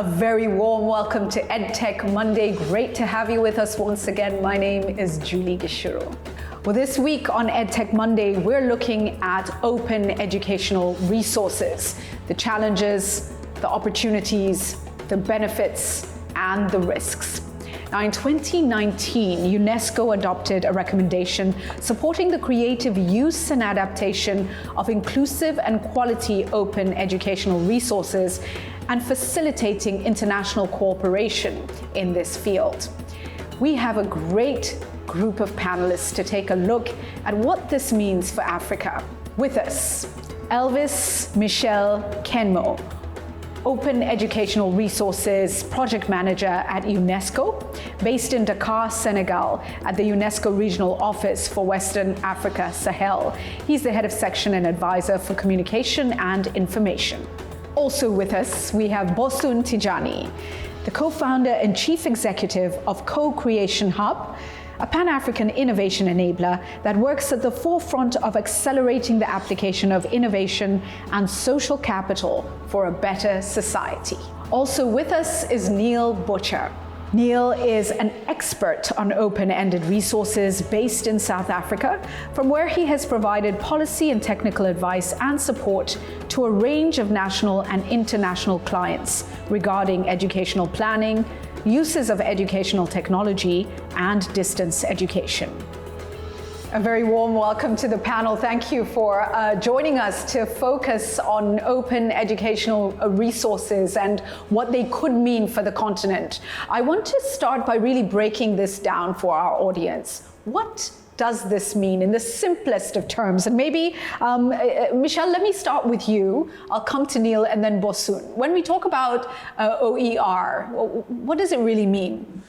A very warm welcome to Edtech Monday. Great to have you with us once again. My name is Julie Gishuru. Well, this week on Edtech Monday, we're looking at open educational resources, the challenges, the opportunities, the benefits, and the risks. Now, in 2019, UNESCO adopted a recommendation supporting the creative use and adaptation of inclusive and quality open educational resources and facilitating international cooperation in this field. We have a great group of panelists to take a look at what this means for Africa. With us, Elvis Michel Kenmo, Open Educational Resources Project Manager at UNESCO, based in Dakar, Senegal, at the UNESCO Regional Office for Western Africa, Sahel. He's the head of section and advisor for communication and information. Also with us, we have Bosun Tijani, the co-founder and chief executive of Co-Creation Hub, a Pan-African innovation enabler that works at the forefront of accelerating the application of innovation and social capital for a better society. Also with us is Neil Butcher. Neil is an expert on open-ended resources based in South Africa, from where he has provided policy and technical advice and support to a range of national and international clients regarding educational planning, uses of educational technology, and distance education. A very warm welcome to the panel. Thank you for joining us to focus on open educational resources and what they could mean for the continent. I want to start by really breaking this down for our audience. What does this mean in the simplest of terms? And maybe, Michelle, let me start with you. I'll come to Neil and then Bosun. When we talk about OER, what does it really mean?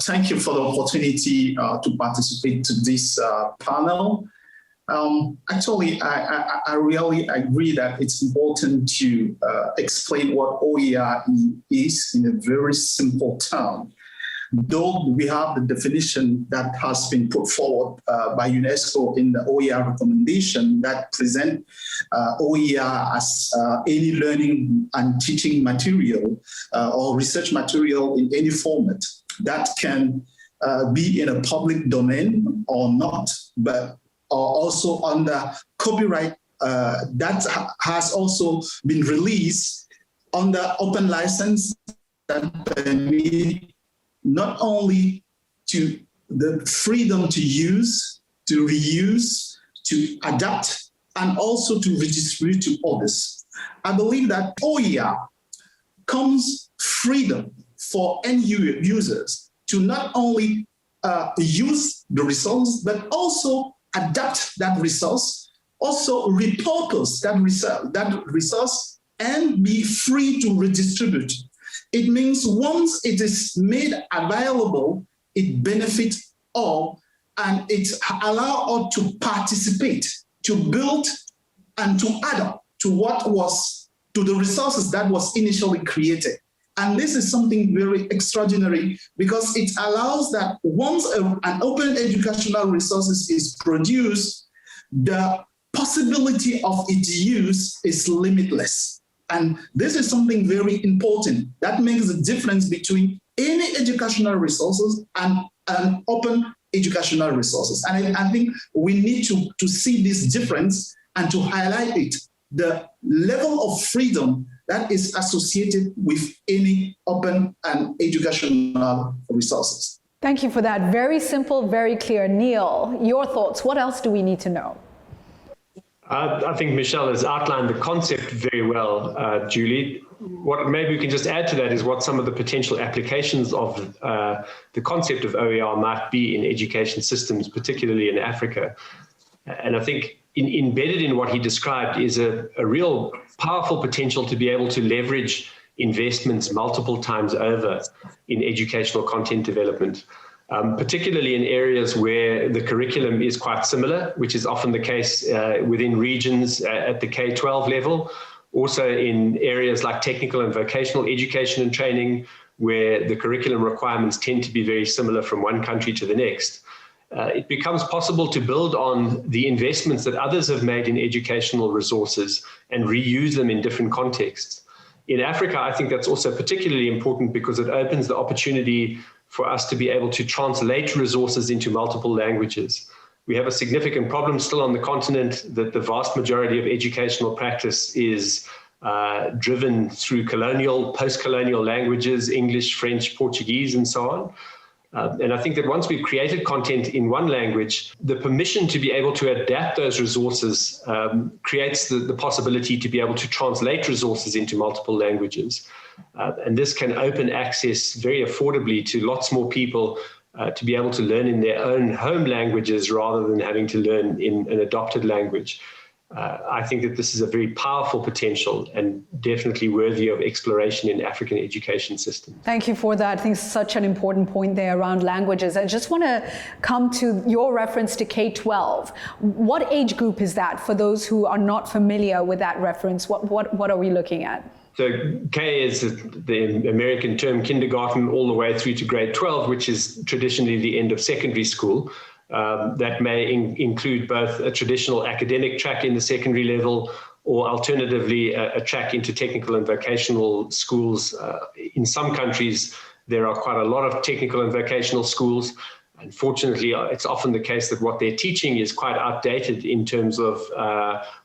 Thank you for the opportunity to participate to this panel. Actually, I really agree that it's important to explain what OER is in a very simple term. Though we have the definition that has been put forward by UNESCO in the OER recommendation that present OER as any learning and teaching material or research material in any format that can be in a public domain or not, but also under copyright that has also been released under open license that permit not only to the freedom to use, to reuse, to adapt, and also to redistribute to others. I believe that OER comes freedom for end users to not only use the resource, but also adapt that resource, also repurpose that resource, and be free to redistribute. It means once it is made available, it benefits all, and it allows us to participate, to build, and to add up to to the resources that was initially created. And this is something very extraordinary because it allows that once an open educational resources is produced, the possibility of its use is limitless. And this is something very important. That makes the difference between any educational resources and an open educational resources. And I think we need to see this difference and to highlight it, the level of freedom that is associated with any open and educational resources. Thank you for that. Very simple, very clear. Neil, your thoughts. What else do we need to know? I think Michelle has outlined the concept very well, Julie. What maybe we can just add to that is what some of the potential applications of the concept of OER might be in education systems, particularly in Africa. And I think embedded in what he described is a real powerful potential to be able to leverage investments multiple times over in educational content development. Particularly in areas where the curriculum is quite similar, which is often the case within regions at the K-12 level. Also in areas like technical and vocational education and training, where the curriculum requirements tend to be very similar from one country to the next. It becomes possible to build on the investments that others have made in educational resources and reuse them in different contexts. In Africa, I think that's also particularly important because it opens the opportunity for us to be able to translate resources into multiple languages. We have a significant problem still on the continent that the vast majority of educational practice is driven through colonial, post-colonial languages, English, French, Portuguese, and so on. And I think that once we've created content in one language, the permission to be able to adapt those resources creates the possibility to be able to translate resources into multiple languages. And this can open access very affordably to lots more people to be able to learn in their own home languages rather than having to learn in an adopted language. I think that this is a very powerful potential and definitely worthy of exploration in African education systems. Thank you for that. I think it's such an important point there around languages. I just want to come to your reference to K-12. What age group is that for those who are not familiar with that reference? What are we looking at? So K is the American term kindergarten all the way through to grade 12, which is traditionally the end of secondary school. That may include both a traditional academic track in the secondary level or alternatively a track into technical and vocational schools. In some countries, there are quite a lot of technical and vocational schools. Unfortunately, it's often the case that what they're teaching is quite outdated in terms of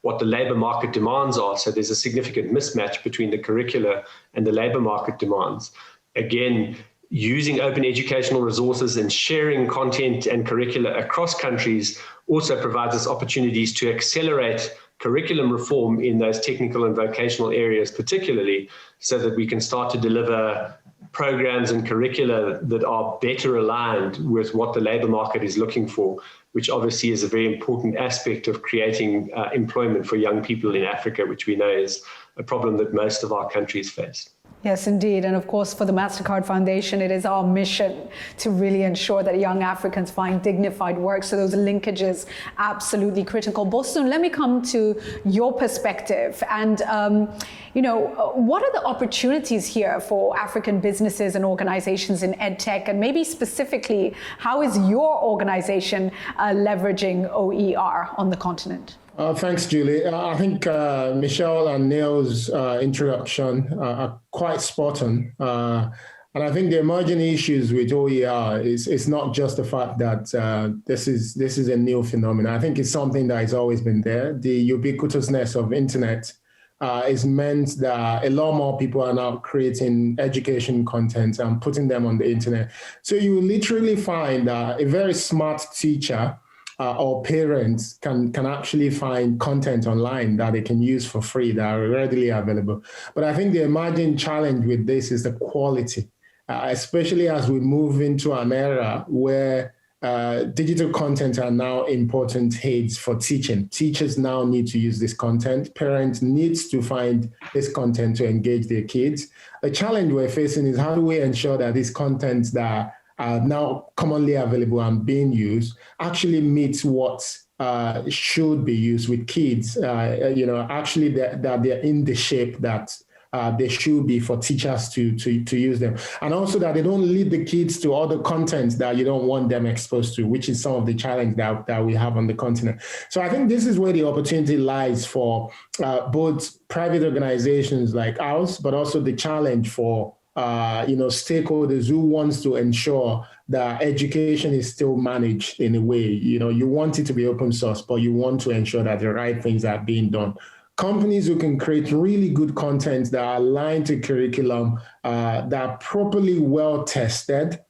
what the labor market demands are. So there's a significant mismatch between the curricula and the labor market demands. Again, using open educational resources and sharing content and curricula across countries also provides us opportunities to accelerate curriculum reform in those technical and vocational areas particularly, so that we can start to deliver programs and curricula that are better aligned with what the labor market is looking for, which obviously is a very important aspect of creating employment for young people in Africa, which we know is a problem that most of our countries face. Yes, indeed. And of course, for the MasterCard Foundation, it is our mission to really ensure that young Africans find dignified work. So those linkages, absolutely critical. Boston, let me come to your perspective. And, what are the opportunities here for African businesses and organizations in EdTech? And maybe specifically, how is your organization leveraging OER on the continent? Thanks, Julie. I think Michelle and Neil's introduction are quite spot on. And I think the emerging issues with OER is not just the fact that this is a new phenomenon. I think it's something that has always been there. The ubiquitousness of internet is meant that a lot more people are now creating education content and putting them on the internet. So you literally find a very smart teacher or parents can actually find content online that they can use for free that are readily available. But I think the emerging challenge with this is the quality, especially as we move into an era where digital content are now important aids for teaching. Teachers now need to use this content. Parents need to find this content to engage their kids. The challenge we're facing is how do we ensure that this content that are now commonly available and being used actually meets what should be used with kids, actually that they're in the shape that they should be for teachers to use them. And also that they don't lead the kids to other content that you don't want them exposed to, which is some of the challenge that we have on the continent. So I think this is where the opportunity lies for both private organizations like ours, but also the challenge for stakeholders who wants to ensure that education is still managed in a way. You want it to be open source, but you want to ensure that the right things are being done. Companies who can create really good content that are aligned to curriculum, that are properly well tested,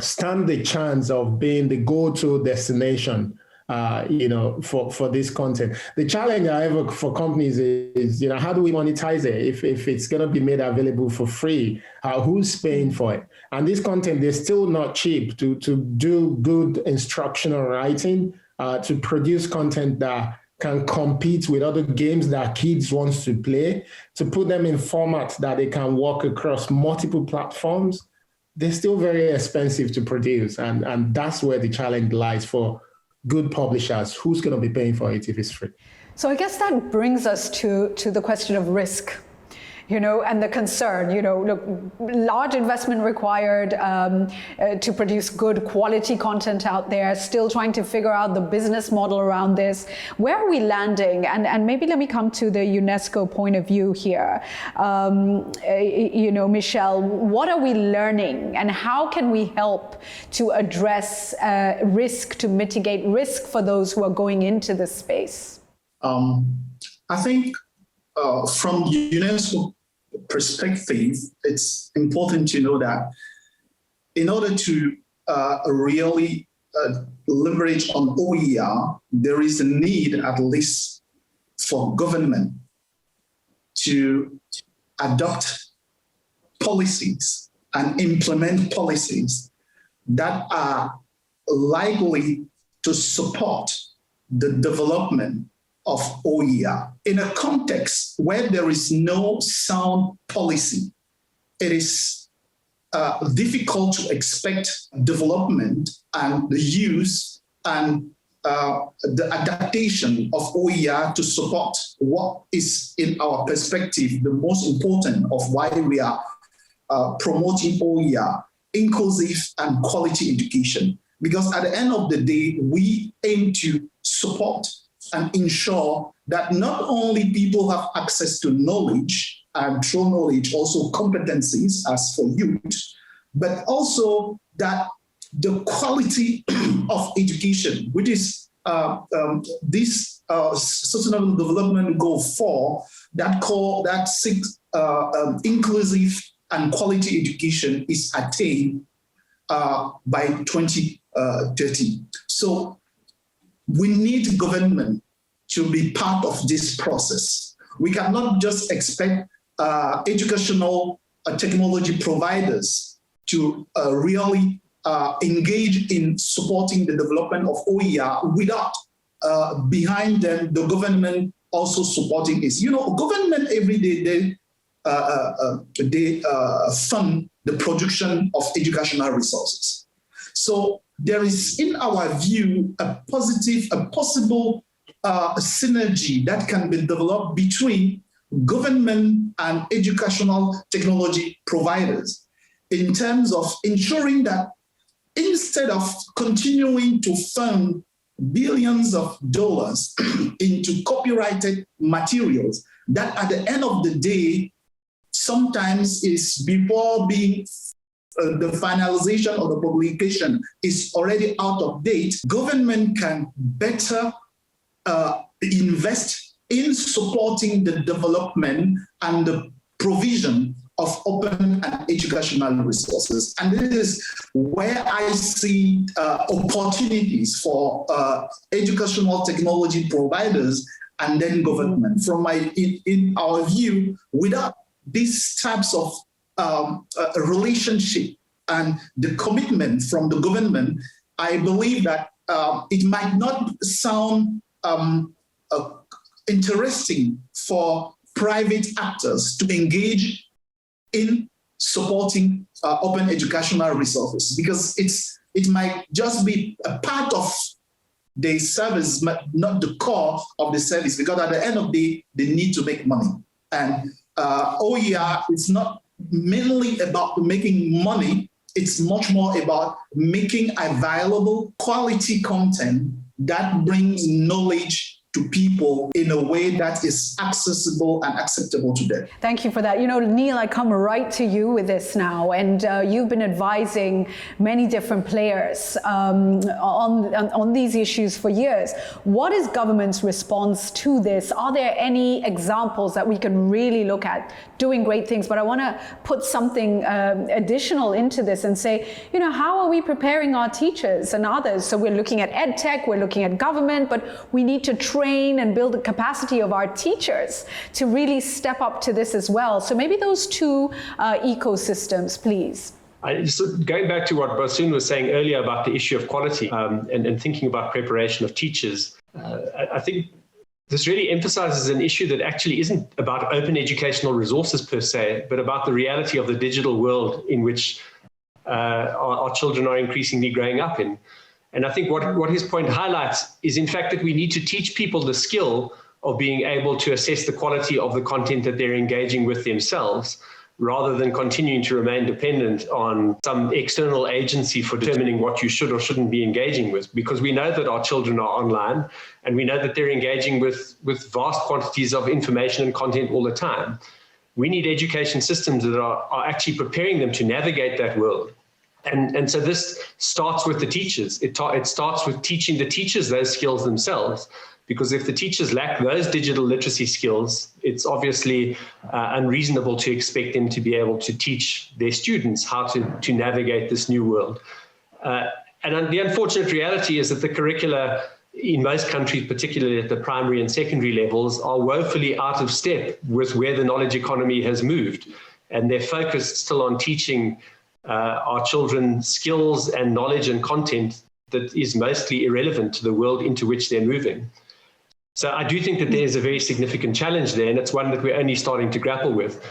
stand the chance of being the go-to destination for this content. The challenge, however, for companies is, how do we monetize it? If it's going to be made available for free, who's paying for it? And this content is still not cheap to do good instructional writing, to produce content that can compete with other games that kids want to play, to put them in formats that they can work across multiple platforms. They're still very expensive to produce. And that's where the challenge lies for good publishers. Who's going to be paying for it if it's free? So I guess that brings us to the question of risk. and the concern, look, large investment required to produce good quality content out there, still trying to figure out the business model around this. Where are we landing? And maybe let me come to the UNESCO point of view here. Michelle, what are we learning and how can we help to address risk, to mitigate risk for those who are going into this space? I think from UNESCO perspective, it's important to know that in order to really leverage on OER, there is a need at least for government to adopt policies and implement policies that are likely to support the development of OER. In a context where there is no sound policy, it is difficult to expect development and the use and the adaptation of OER to support what is, in our perspective, the most important of why we are promoting OER, inclusive and quality education. Because at the end of the day, we aim to support and ensure that not only people have access to knowledge, and through knowledge also competencies as for youth, but also that the quality of education, which is this Sustainable Development Goal 4, that seeks inclusive and quality education is attained by 2030. So we need government to be part of this process. We cannot just expect educational technology providers to really engage in supporting the development of OER without behind them the government also supporting this. Government every day they fund the production of educational resources. So there is, in our view, a possible synergy that can be developed between government and educational technology providers in terms of ensuring that instead of continuing to fund billions of dollars into copyrighted materials that at the end of the day sometimes is before being the finalization of the publication is already out of date, government can better invest in supporting the development and the provision of open and educational resources. And this is where I see opportunities for educational technology providers and then government. In our view, without these types of relationship and the commitment from the government, I believe that it might not sound interesting for private actors to engage in supporting open educational resources, because it might just be a part of the service, but not the core of the service, because at the end of the day, they need to make money. And OER is not mainly about making money, it's much more about making available quality content that brings knowledge to people in a way that is accessible and acceptable to them. Thank you for that. Neil, I come right to you with this now, and you've been advising many different players on these issues for years. What is government's response to this? Are there any examples that we can really look at doing great things? But I want to put something additional into this and say, how are we preparing our teachers and others? So we're looking at EdTech, we're looking at government, but we need to train and build the capacity of our teachers to really step up to this as well. So maybe those two ecosystems, please. Going back to what Bosun was saying earlier about the issue of quality and thinking about preparation of teachers, I think this really emphasizes an issue that actually isn't about open educational resources per se, but about the reality of the digital world in which our children are increasingly growing up in. And I think what his point highlights is, in fact, that we need to teach people the skill of being able to assess the quality of the content that they're engaging with themselves, rather than continuing to remain dependent on some external agency for determining what you should or shouldn't be engaging with. Because we know that our children are online, and we know that they're engaging with vast quantities of information and content all the time. We need education systems that are actually preparing them to navigate that world. And so this starts with the teachers. It starts with teaching the teachers those skills themselves. Because if the teachers lack those digital literacy skills, it's obviously unreasonable to expect them to be able to teach their students how to navigate this new world. And the unfortunate reality is that the curricula in most countries, particularly at the primary and secondary levels, are woefully out of step with where the knowledge economy has moved. And they're focused still on teaching our children skills and knowledge and content that is mostly irrelevant to the world into which they're moving. So I do think that there's a very significant challenge there, and it's one that we're only starting to grapple with.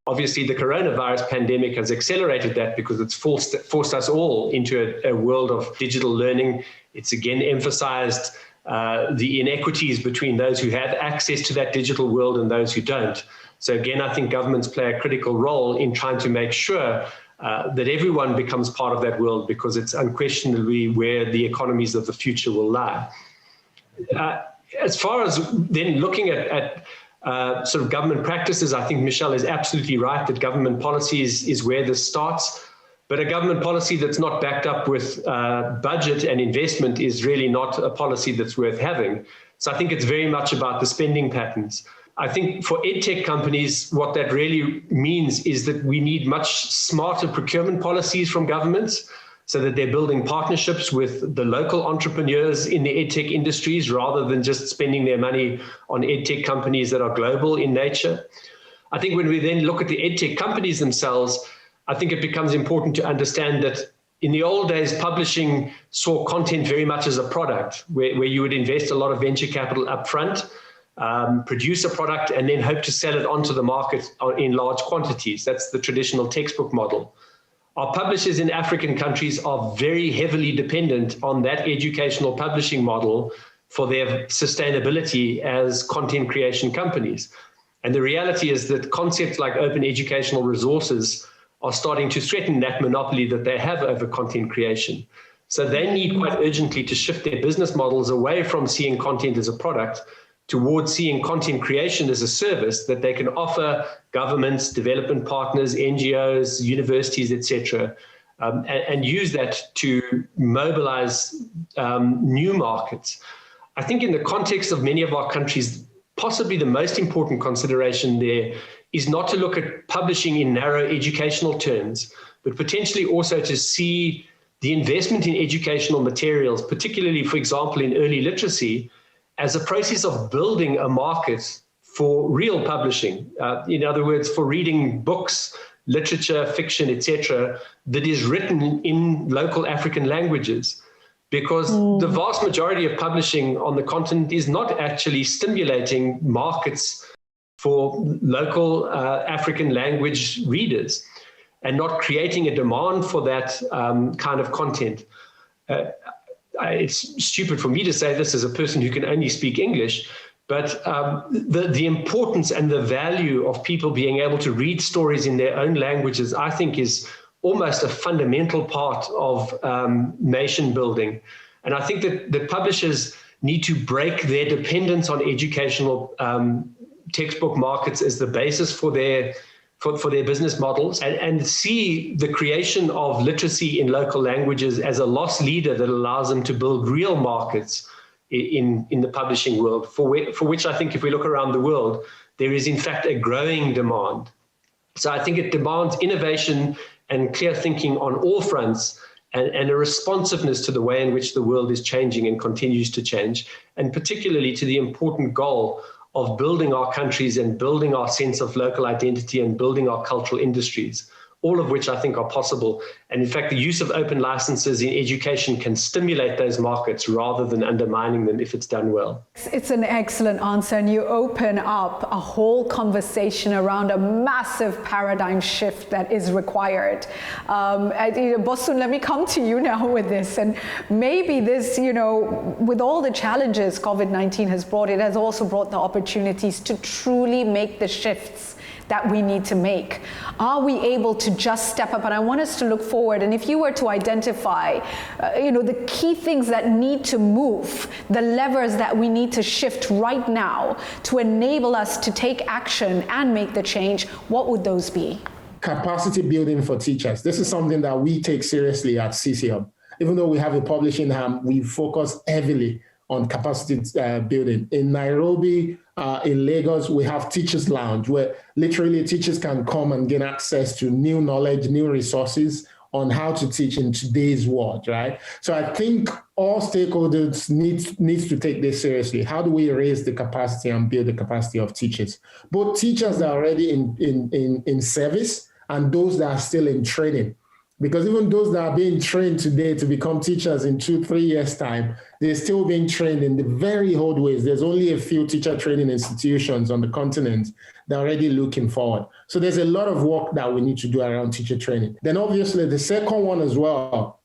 Obviously, the coronavirus pandemic has accelerated that because it's forced us all into a world of digital learning. It's again emphasized the inequities between those who have access to that digital world and those who don't. So again, I think governments play a critical role in trying to make sure that everyone becomes part of that world, because it's unquestionably where the economies of the future will lie. As far as then looking at sort of government practices, I think Michelle is absolutely right that government policy is where this starts. But a government policy that's not backed up with budget and investment is really not a policy that's worth having. So I think it's very much about the spending patterns. I think for edtech companies, what that really means is that we need much smarter procurement policies from governments, so that they're building partnerships with the local entrepreneurs in the edtech industries, rather than just spending their money on edtech companies that are global in nature. I think when we then look at the edtech companies themselves, I think it becomes important to understand that in the old days, publishing saw content very much as a product, where you would invest a lot of venture capital upfront, produce a product, and then hope to sell it onto the market in large quantities. That's the traditional textbook model. Our publishers in African countries are very heavily dependent on that educational publishing model for their sustainability as content creation companies. And the reality is that concepts like open educational resources are starting to threaten that monopoly that they have over content creation. So they need quite urgently to shift their business models away from seeing content as a product towards seeing content creation as a service that they can offer governments, development partners, NGOs, universities, etc., and use that to mobilize new markets. I think in the context of many of our countries, possibly the most important consideration there is not to look at publishing in narrow educational terms, but potentially also to see the investment in educational materials, particularly, for example, in early literacy, as a process of building a market for real publishing. In other words, for reading books, literature, fiction, etc., that is written in local African languages. Because the vast majority of publishing on the continent is not actually stimulating markets for local African language readers, and not creating a demand for that kind of content. It's stupid for me to say this as a person who can only speak English, but the importance and the value of people being able to read stories in their own languages, I think, is almost a fundamental part of nation building. And I think that publishers need to break their dependence on educational textbook markets as the basis for their business models, and see the creation of literacy in local languages as a loss leader that allows them to build real markets in the publishing world, for which I think if we look around the world, there is in fact a growing demand. So I think it demands innovation and clear thinking on all fronts, and a responsiveness to the way in which the world is changing and continues to change, and particularly to the important goal of building our countries and building our sense of local identity and building our cultural industries, all of which I think are possible. And in fact, the use of open licenses in education can stimulate those markets rather than undermining them if it's done well. It's an excellent answer, and you open up a whole conversation around a massive paradigm shift that is required. Bosun, let me come to you now with this. And maybe this, with all the challenges COVID-19 has brought, it has also brought the opportunities to truly make the shifts that we need to make. Are we able to just step up? And I want us to look forward. And if you were to identify, the key things that need to move, the levers that we need to shift right now to enable us to take action and make the change, what would those be? Capacity building for teachers. This is something that we take seriously at CCHub. Even though we have a publishing arm, we focus heavily on capacity building. In Nairobi, in Lagos, we have Teachers Lounge, where literally teachers can come and gain access to new knowledge, new resources on how to teach in today's world, right? So I think all stakeholders needs to take this seriously. How do we raise the capacity and build the capacity of teachers? Both teachers that are already in service and those that are still in training. Because even those that are being trained today to become teachers in 2-3 years' time, they're still being trained in the very old ways. There's only a few teacher training institutions on the continent that are already looking forward. So there's a lot of work that we need to do around teacher training. Then obviously the second one as well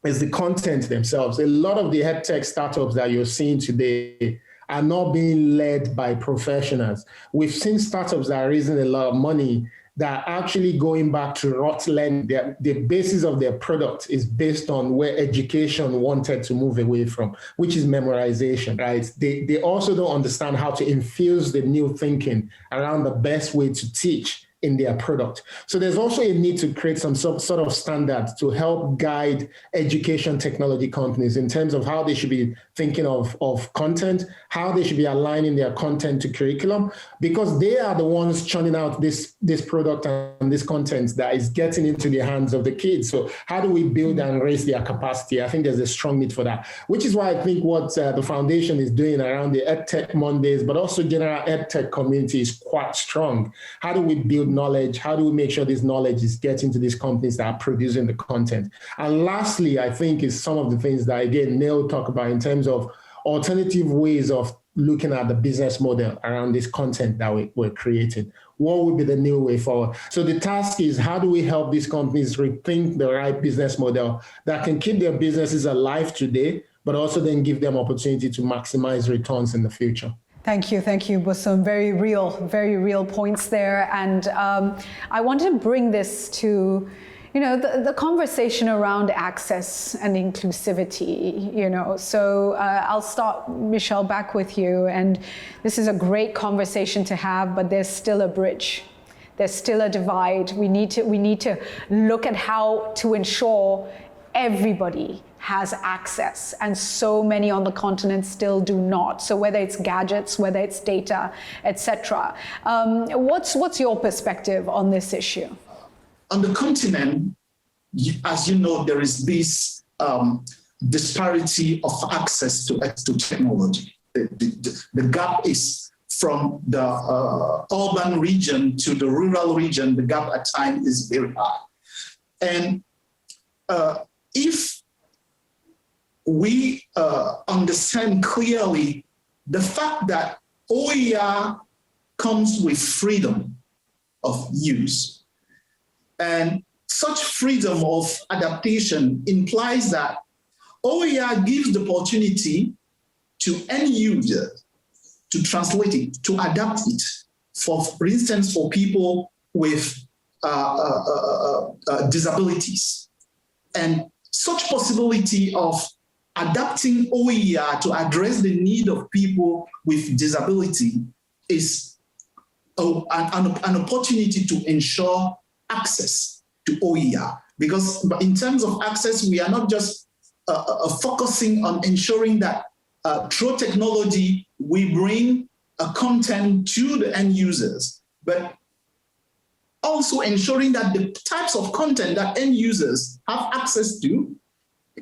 is the content themselves. A lot of the edtech startups that you're seeing today are not being led by professionals. We've seen startups that are raising a lot of money that are actually going back to rote learning. The basis of their product is based on where education wanted to move away from, which is memorization, right? They also don't understand how to infuse the new thinking around the best way to teach in their product. So there's also a need to create some sort of standards to help guide education technology companies in terms of how they should be thinking of content, how they should be aligning their content to curriculum, because they are the ones churning out this product and this content that is getting into the hands of the kids. So how do we build and raise their capacity? I think there's a strong need for that, which is why I think what the foundation is doing around the Edtech Mondays, but also general Edtech community is quite strong. How do we build knowledge? How do we make sure this knowledge is getting to these companies that are producing the content? And lastly, I think is some of the things that, again, Neil talked about in terms of alternative ways of looking at the business model around this content that we're creating. What would be the new way forward? So the task is, how do we help these companies rethink the right business model that can keep their businesses alive today, but also then give them opportunity to maximize returns in the future? Thank you, Bosun. Very real points there. And I want to bring this to, the conversation around access and inclusivity, So I'll start, Michelle, back with you. And this is a great conversation to have, but there's still a bridge. There's still a divide. We need to look at how to ensure everybody has access, and so many on the continent still do not. So whether it's gadgets, whether it's data, etc. What's your perspective on this issue? On the continent, as you know, there is this disparity of access to technology. The gap is from the urban region to the rural region. The gap at times is very high. And if we understand clearly the fact that OER comes with freedom of use, and such freedom of adaptation implies that OER gives the opportunity to end users to translate it, to adapt it, for instance, for people with disabilities. And such possibility of adapting OER to address the need of people with disability is an opportunity to ensure access to OER. Because in terms of access, we are not just focusing on ensuring that through technology, we bring a content to the end users, but also ensuring that the types of content that end users have access to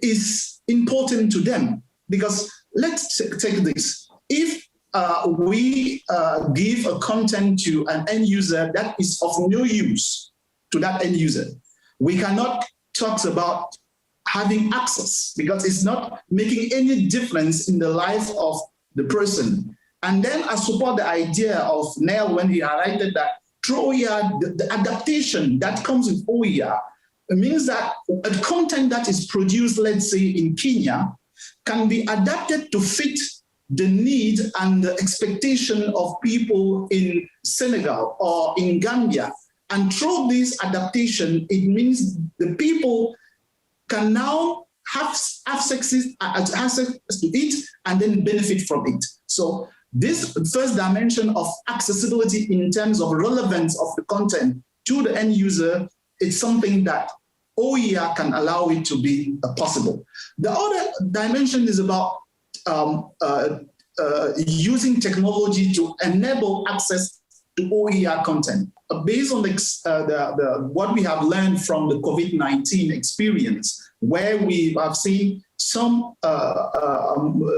is important to them. Because let's take this. If we give a content to an end user that is of no use to that end user. We cannot talk about having access because it's not making any difference in the life of the person. And then I support the idea of Neil when he highlighted that through OER, the adaptation that comes with OER, it means that a content that is produced, let's say in Kenya, can be adapted to fit the need and the expectation of people in Senegal or in Gambia. And through this adaptation, it means the people can now have access to it and then benefit from it. So this first dimension of accessibility in terms of relevance of the content to the end user, it's something that OER can allow it to be possible. The other dimension is about using technology to enable access to OER content. Based on what we have learned from the COVID-19 experience, where we have seen some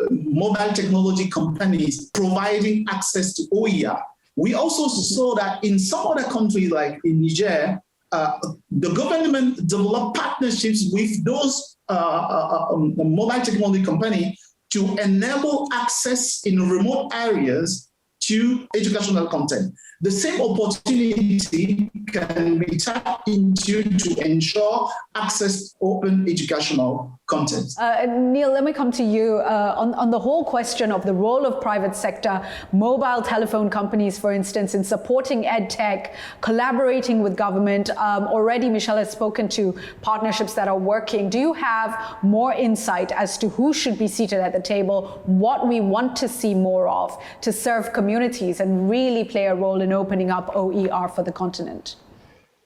mobile technology companies providing access to OER. We also saw that in some other countries, like in Niger, the government developed partnerships with those mobile technology companies to enable access in remote areas to educational content. The same opportunity can be tapped into to ensure access to open educational content. Neil, let me come to you on the whole question of the role of private sector, mobile telephone companies, for instance, in supporting EdTech, collaborating with government. Already Michelle has spoken to partnerships that are working. Do you have more insight as to who should be seated at the table, what we want to see more of to serve communities and really play a role in opening up OER for the continent?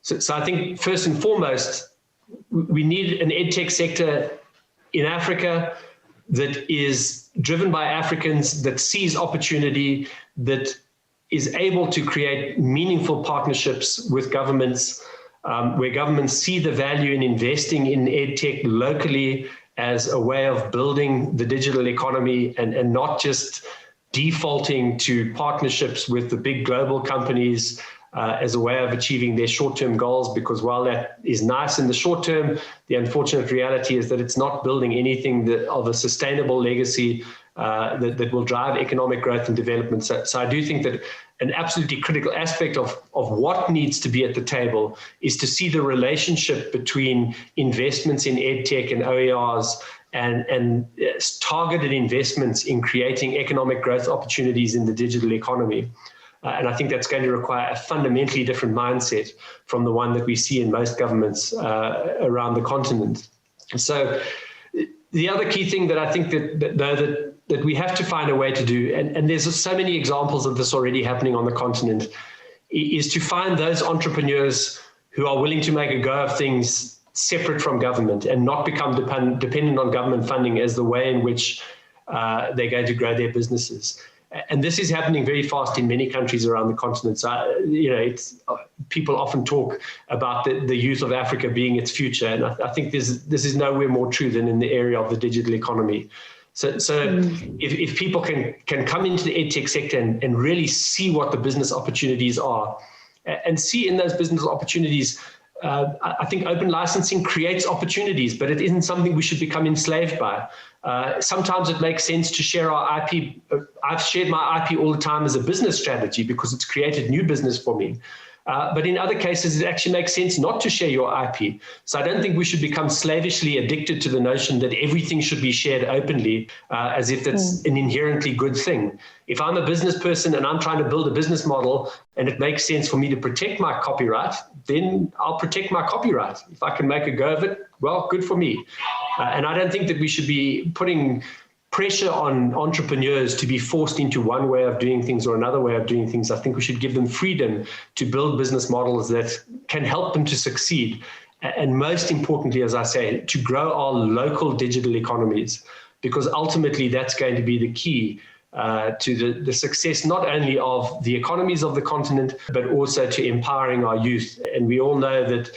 So I think first and foremost, we need an EdTech sector in Africa that is driven by Africans, that sees opportunity, that is able to create meaningful partnerships with governments, where governments see the value in investing in EdTech locally as a way of building the digital economy and not just defaulting to partnerships with the big global companies as a way of achieving their short-term goals, because while that is nice in the short term, the unfortunate reality is that it's not building anything of a sustainable legacy that will drive economic growth and development. So I do think that an absolutely critical aspect of what needs to be at the table is to see the relationship between investments in EdTech and OERs and targeted investments in creating economic growth opportunities in the digital economy. And I think that's going to require a fundamentally different mindset from the one that we see in most governments around the continent. So the other key thing that I think that we have to find a way to do, and there's so many examples of this already happening on the continent, is to find those entrepreneurs who are willing to make a go of things separate from government and not become dependent on government funding as the way in which they're going to grow their businesses. And this is happening very fast in many countries around the continent. So, people often talk about the youth of Africa being its future, and I think this is nowhere more true than in the area of the digital economy. So if people can come into the EdTech sector and really see what the business opportunities are, and see in those business opportunities, I think open licensing creates opportunities, but it isn't something we should become enslaved by. Sometimes it makes sense to share our IP. I've shared my IP all the time as a business strategy because it's created new business for me. But in other cases, it actually makes sense not to share your IP. So I don't think we should become slavishly addicted to the notion that everything should be shared openly, as if that's an inherently good thing. If I'm a business person and I'm trying to build a business model and it makes sense for me to protect my copyright, then I'll protect my copyright. If I can make a go of it, well, good for me. And I don't think that we should be putting pressure on entrepreneurs to be forced into one way of doing things or another way of doing things. I think we should give them freedom to build business models that can help them to succeed. And most importantly, as I say, to grow our local digital economies, because ultimately that's going to be the key to the success not only of the economies of the continent, but also to empowering our youth. And we all know that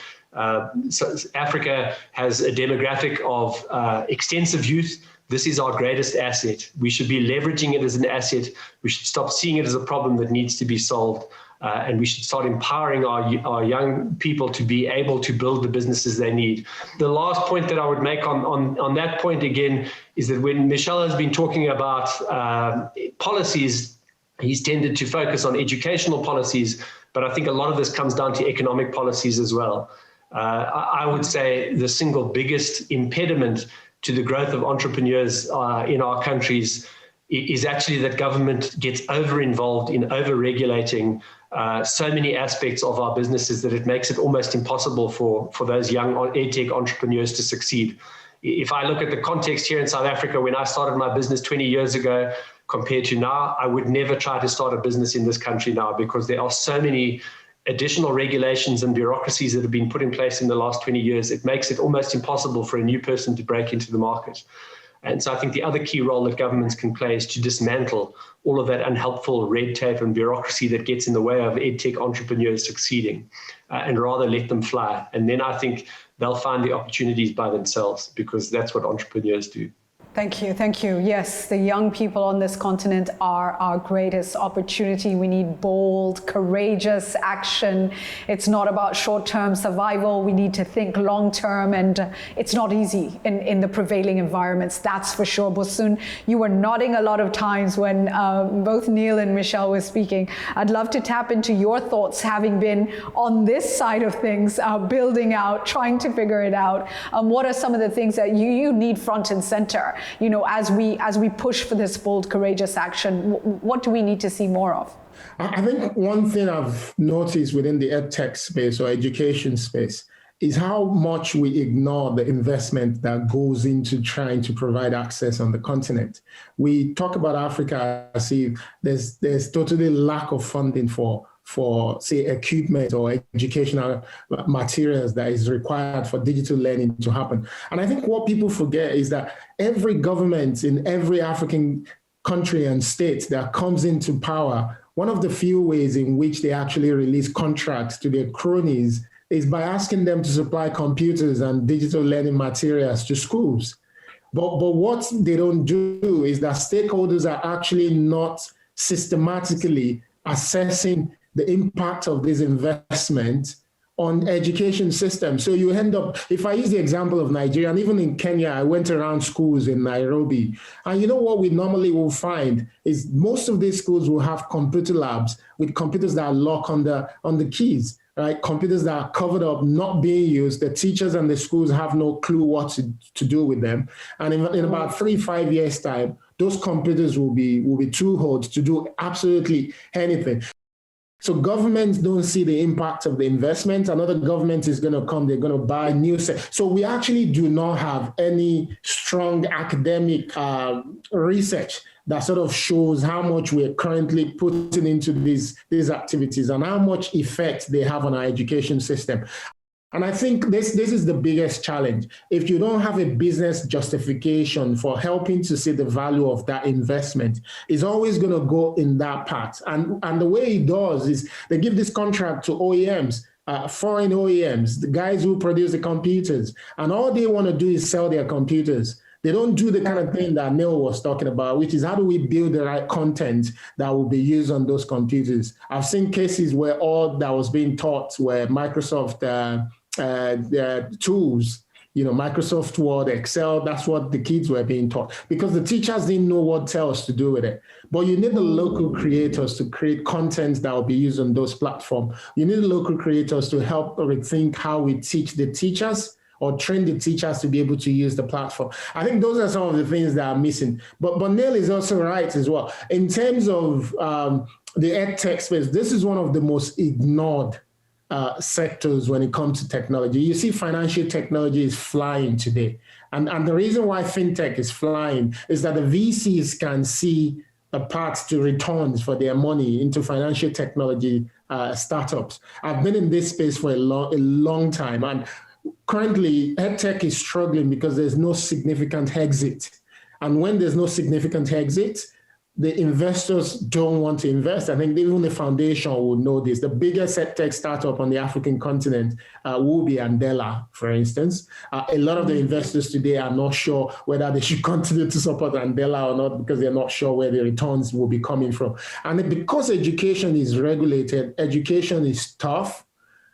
Africa has a demographic of extensive youth. This is our greatest asset. We should be leveraging it as an asset. We should stop seeing it as a problem that needs to be solved. And we should start empowering our young people to be able to build the businesses they need. The last point that I would make on that point again is that when Michel has been talking about policies, he's tended to focus on educational policies, but I think a lot of this comes down to economic policies as well. I would say the single biggest impediment to the growth of entrepreneurs in our countries is actually that government gets over-involved in over-regulating so many aspects of our businesses that it makes it almost impossible for those young edtech entrepreneurs to succeed. If I look at the context here in South Africa, when I started my business 20 years ago compared to now, I would never try to start a business in this country now because there are so many additional regulations and bureaucracies that have been put in place in the last 20 years. It makes it almost impossible for a new person to break into the market. And so I think the other key role that governments can play is to dismantle all of that unhelpful red tape and bureaucracy that gets in the way of edtech entrepreneurs succeeding, and rather let them fly. And then I think they'll find the opportunities by themselves, because that's what entrepreneurs do. Thank you. Thank you. Yes, the young people on this continent are our greatest opportunity. We need bold, courageous action. It's not about short-term survival. We need to think long-term, and it's not easy in the prevailing environments, that's for sure. Bosun, you were nodding a lot of times when both Neil and Michel were speaking. I'd love to tap into your thoughts, having been on this side of things, building out, trying to figure it out. What are some of the things that you need front and center? You know, as we push for this bold, courageous action, what do we need to see more of? I think one thing I've noticed within the edtech space or education space is how much we ignore the investment that goes into trying to provide access on the continent. We talk about Africa as if there's totally lack of funding for say equipment or educational materials that is required for digital learning to happen. And I think what people forget is that every government in every African country and state that comes into power, one of the few ways in which they actually release contracts to their cronies is by asking them to supply computers and digital learning materials to schools. But what they don't do is that stakeholders are actually not systematically assessing the impact of this investment on education systems. So you end up, if I use the example of Nigeria, and even in Kenya, I went around schools in Nairobi, and you know what we normally will find is most of these schools will have computer labs with computers that are locked on the keys, right? Computers that are covered up, not being used. The teachers and the schools have no clue what to do with them. And in about 3-5 years' time, those computers will be too old to do absolutely anything. So governments don't see the impact of the investment. Another government is going to come, they're going to buy new. So we actually do not have any strong academic research that sort of shows how much we're currently putting into these activities and how much effect they have on our education system. And I think this is the biggest challenge. If you don't have a business justification for helping to see the value of that investment, it's always going to go in that part. And the way it does is they give this contract to OEMs, foreign OEMs, the guys who produce the computers, and all they want to do is sell their computers. They don't do the kind of thing that Neil was talking about, which is how do we build the right content that will be used on those computers. I've seen cases where all that was being taught were Microsoft tools, you know, Microsoft Word, Excel. That's what the kids were being taught because the teachers didn't know what else to do with it. But you need the local creators to create content that will be used on those platforms. You need the local creators to help rethink how we teach the teachers or train the teachers to be able to use the platform. I think those are some of the things that are missing. But Neil is also right as well. In terms of the edtech space, this is one of the most ignored sectors when it comes to technology. You see financial technology is flying today. And the reason why fintech is flying is that the VCs can see a path to returns for their money into financial technology startups. I've been in this space for a long time. And currently, edtech is struggling because there's no significant exit. And when there's no significant exit, the investors don't want to invest. I think even the foundation will know this. The biggest tech startup on the African continent will be Andela, for instance. A lot of the investors today are not sure whether they should continue to support Andela or not because they're not sure where the returns will be coming from. And because education is regulated, education is tough,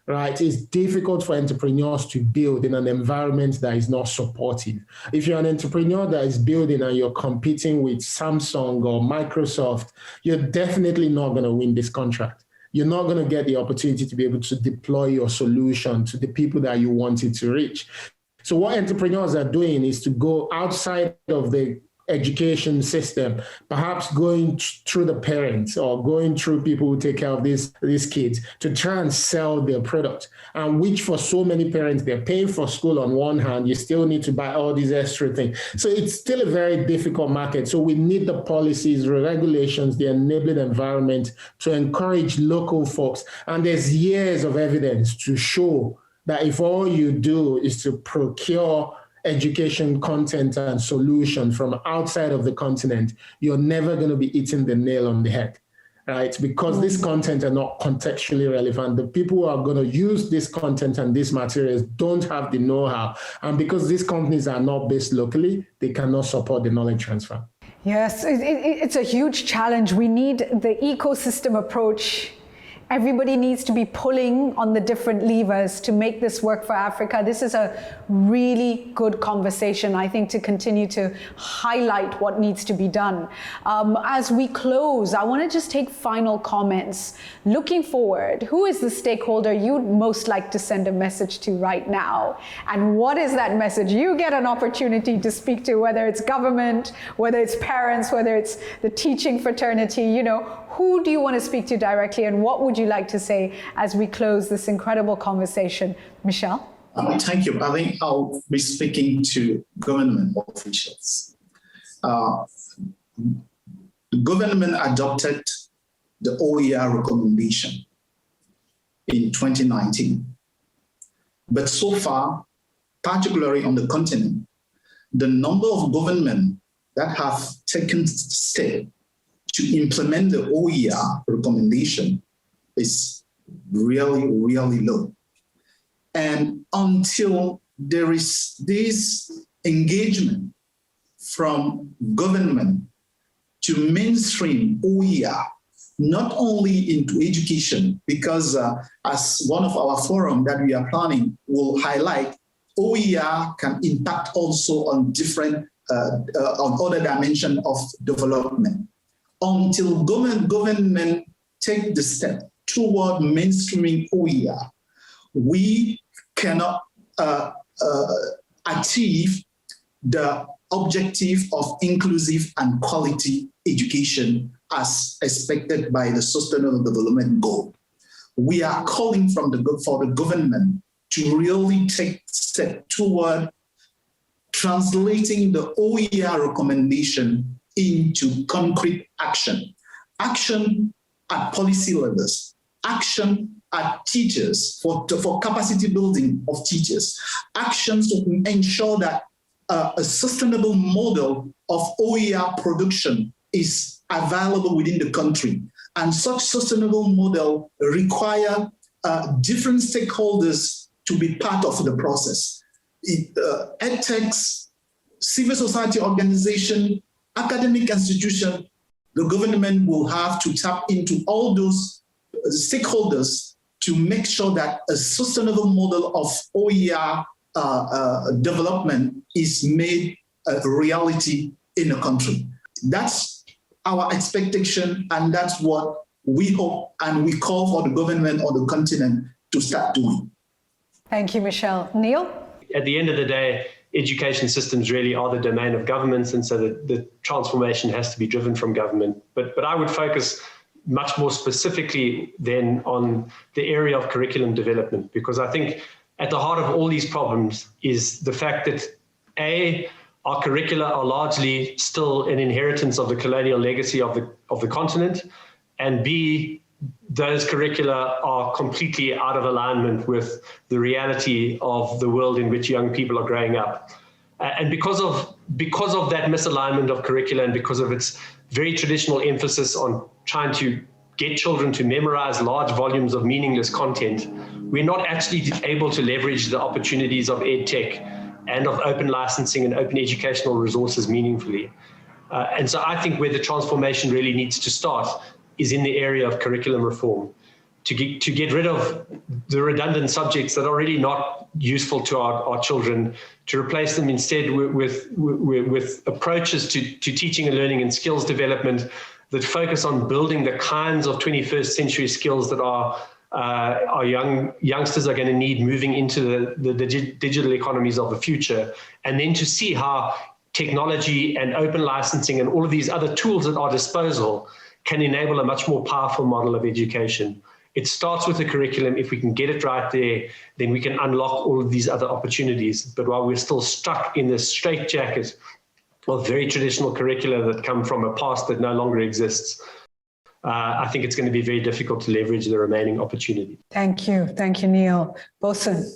right? It's difficult for entrepreneurs to build in an environment that is not supportive. If you're an entrepreneur that is building and you're competing with Samsung or Microsoft, you're definitely not going to win this contract. You're not going to get the opportunity to be able to deploy your solution to the people that you want it to reach. So what entrepreneurs are doing is to go outside of the education system, perhaps going through the parents or going through people who take care of these kids to try and sell their product. And which for so many parents, they're paying for school on one hand, you still need to buy all these extra things. So it's still a very difficult market. So we need the policies, the regulations, the enabling environment to encourage local folks. And there's years of evidence to show that if all you do is to procure education content and solution from outside of the continent, you're never going to be hitting the nail on the head, right? Because this content are not contextually relevant. The people who are going to use this content and these materials don't have the know-how. And because these companies are not based locally, they cannot support the knowledge transfer. Yes, it's a huge challenge. We need the ecosystem approach. Everybody needs to be pulling on the different levers to make this work for Africa. This is a really good conversation, I think, to continue to highlight what needs to be done. As we close, I want to just take final comments. Looking forward, who is the stakeholder you'd most like to send a message to right now? And what is that message? You get an opportunity to speak to, whether it's government, whether it's parents, whether it's the teaching fraternity, you know, who do you want to speak to directly, and what would you like to say as we close this incredible conversation? Michel? Thank you. I think I'll be speaking to government officials. The government adopted the OER recommendation in 2019. But so far, particularly on the continent, the number of governments that have taken steps to implement the OER recommendation is really, really low. And until there is this engagement from government to mainstream OER, not only into education, because as one of our forums that we are planning will highlight, OER can impact also on different, on other dimensions of development. Until government take the step toward mainstreaming OER, we cannot achieve the objective of inclusive and quality education as expected by the Sustainable Development Goal. We are calling for the government to really take step toward translating the OER recommendation into concrete action. Action at policy levels, action at teachers for capacity building of teachers, actions to ensure that a sustainable model of OER production is available within the country. And such sustainable model require different stakeholders to be part of the process. Edtechs, civil society organization, academic institution, the government will have to tap into all those stakeholders to make sure that a sustainable model of OER development is made a reality in the country. That's our expectation, and that's what we hope, and we call for the government on the continent to start doing. Thank you, Michel. Neil? At the end of the day, education systems really are the domain of governments, and so the transformation has to be driven from government. But I would focus much more specifically then on the area of curriculum development, because I think at the heart of all these problems is the fact that A, our curricula are largely still an inheritance of the colonial legacy of the continent, and B, those curricula are completely out of alignment with the reality of the world in which young people are growing up. And because of because of that misalignment of curricula and because of its very traditional emphasis on trying to get children to memorize large volumes of meaningless content, we're not actually able to leverage the opportunities of EdTech and of open licensing and open educational resources meaningfully. And so I think where the transformation really needs to start is in the area of curriculum reform, to get rid of the redundant subjects that are really not useful to our children, to replace them instead with approaches to teaching and learning and skills development that focus on building the kinds of 21st century skills that our youngsters are going to need moving into the digital economies of the future, and then to see how technology and open licensing and all of these other tools at our disposal can enable a much more powerful model of education. It starts with the curriculum. If we can get it right there, then we can unlock all of these other opportunities. But while we're still stuck in this straitjacket of very traditional curricula that come from a past that no longer exists, I think it's going to be very difficult to leverage the remaining opportunity. Thank you, Neil. Bosun.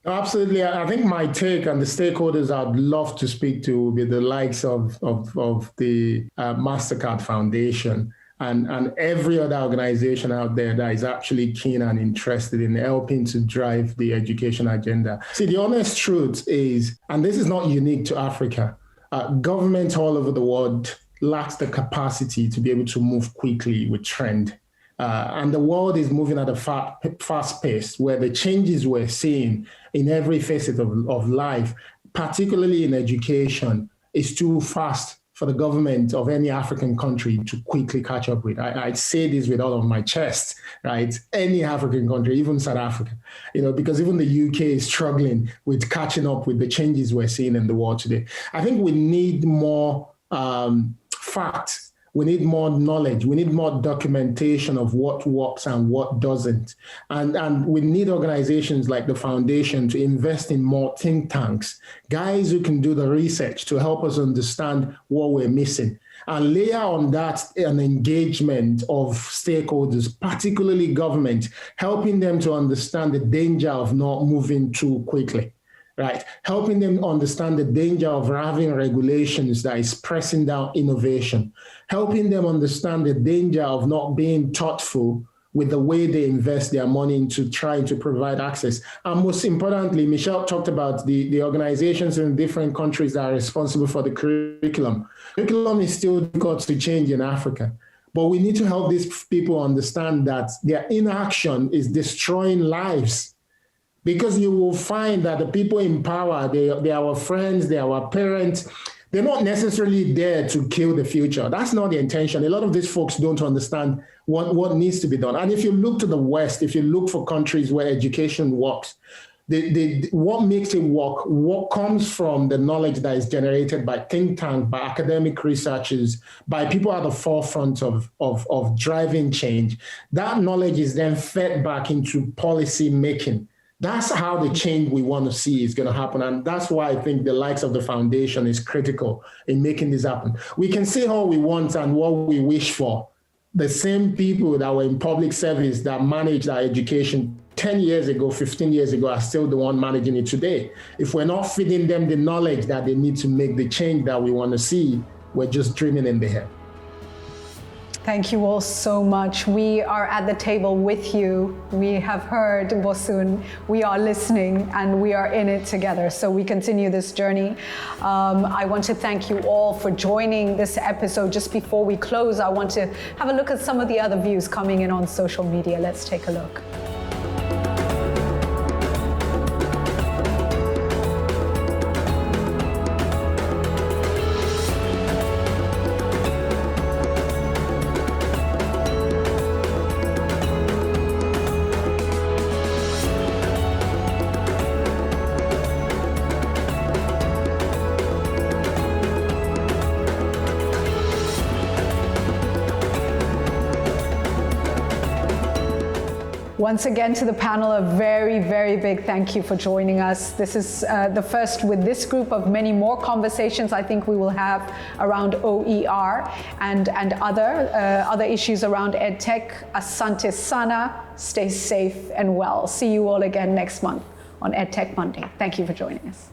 Absolutely. I think my take on the stakeholders I'd love to speak to will be the likes of the MasterCard Foundation and every other organization out there that is actually keen and interested in helping to drive the education agenda. See, the honest truth is, and this is not unique to Africa, governments all over the world lacks the capacity to be able to move quickly with trend. And the world is moving at a fast pace where the changes we're seeing in every facet of life, particularly in education, is too fast for the government of any African country to quickly catch up with. I say this with all of my chest, right? Any African country, even South Africa, because even the UK is struggling with catching up with the changes we're seeing in the world today. I think we need more facts. We need more knowledge. We need more documentation of what works and what doesn't. And we need organizations like the foundation to invest in more think tanks, guys who can do the research to help us understand what we're missing. And layer on that an engagement of stakeholders, particularly government, helping them to understand the danger of not moving too quickly. Right, helping them understand the danger of having regulations that is pressing down innovation, helping them understand the danger of not being thoughtful with the way they invest their money into trying to provide access. And most importantly, Michelle talked about the organizations in different countries that are responsible for the curriculum. Curriculum is still difficult to change in Africa, but we need to help these people understand that their inaction is destroying lives. Because you will find that the people in power, they're our friends, they're our parents. They're not necessarily there to kill the future. That's not the intention. A lot of these folks don't understand what needs to be done. And if you look to the West, if you look for countries where education works, what makes it work, what comes from the knowledge that is generated by think tanks, by academic researchers, by people at the forefront of driving change, that knowledge is then fed back into policy making. That's how the change we want to see is going to happen. And that's why I think the likes of the foundation is critical in making this happen. We can say all we want and what we wish for. The same people that were in public service that managed our education 10 years ago, 15 years ago, are still the one managing it today. If we're not feeding them the knowledge that they need to make the change that we want to see, we're just dreaming in the air. Thank you all so much. We are at the table with you. We have heard Bosun. We are listening and we are in it together. So we continue this journey. I want to thank you all for joining this episode. Just before we close, I want to have a look at some of the other views coming in on social media. Let's take a look. Once again to the panel, a very, very big thank you for joining us. This is the first with this group of many more conversations I think we will have around OER and other issues around EdTech. Asante sana, stay safe and well. See you all again next month on EdTech Monday. Thank you for joining us.